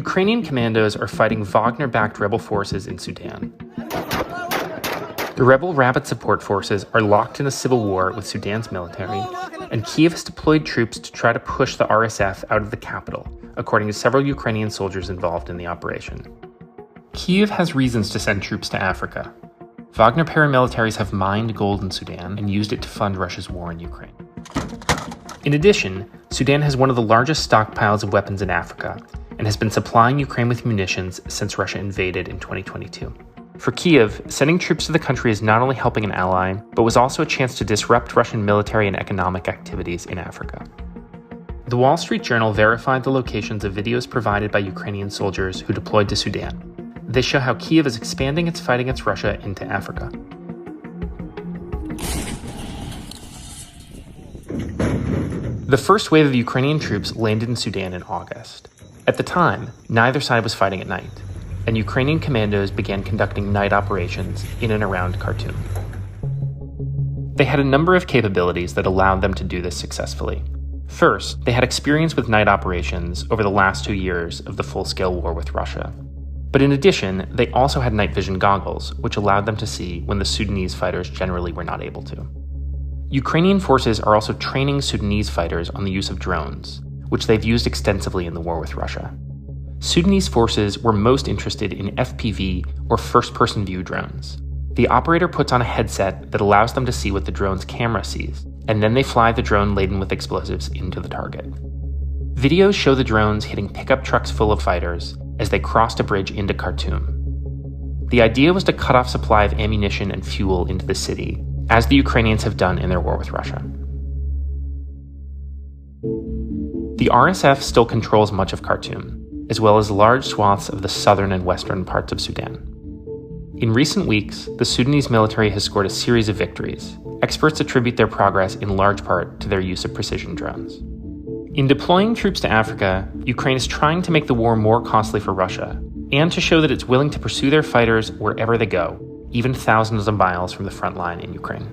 Ukrainian commandos are fighting Wagner-backed rebel forces in Sudan. The rebel Rapid Support Forces are locked in a civil war with Sudan's military, and Kyiv has deployed troops to try to push the RSF out of the capital, according to several Ukrainian soldiers involved in the operation. Kyiv has reasons to send troops to Africa. Wagner paramilitaries have mined gold in Sudan and used it to fund Russia's war in Ukraine. In addition, Sudan has one of the largest stockpiles of weapons in Africa and has been supplying Ukraine with munitions since Russia invaded in 2022. For Kyiv, sending troops to the country is not only helping an ally, but was also a chance to disrupt Russian military and economic activities in Africa. The Wall Street Journal verified the locations of videos provided by Ukrainian soldiers who deployed to Sudan. They show how Kyiv is expanding its fight against Russia into Africa. The first wave of Ukrainian troops landed in Sudan in August. At the time, neither side was fighting at night, and Ukrainian commandos began conducting night operations in and around Khartoum. They had a number of capabilities that allowed them to do this successfully. First, they had experience with night operations over the last 2 years of the full-scale war with Russia. But in addition, they also had night vision goggles, which allowed them to see when the Sudanese fighters generally were not able to. Ukrainian forces are also training Sudanese fighters on the use of drones, which they've used extensively in the war with Russia. Sudanese forces were most interested in FPV, or first-person view drones. The operator puts on a headset that allows them to see what the drone's camera sees, and then they fly the drone laden with explosives into the target. Videos show the drones hitting pickup trucks full of fighters as they crossed a bridge into Khartoum. The idea was to cut off supply of ammunition and fuel into the city, as the Ukrainians have done in their war with Russia. The RSF still controls much of Khartoum, as well as large swaths of the southern and western parts of Sudan. In recent weeks, the Sudanese military has scored a series of victories. Experts attribute their progress in large part to their use of precision drones. In deploying troops to Africa, Ukraine is trying to make the war more costly for Russia, and to show that it's willing to pursue their fighters wherever they go, even thousands of miles from the front line in Ukraine.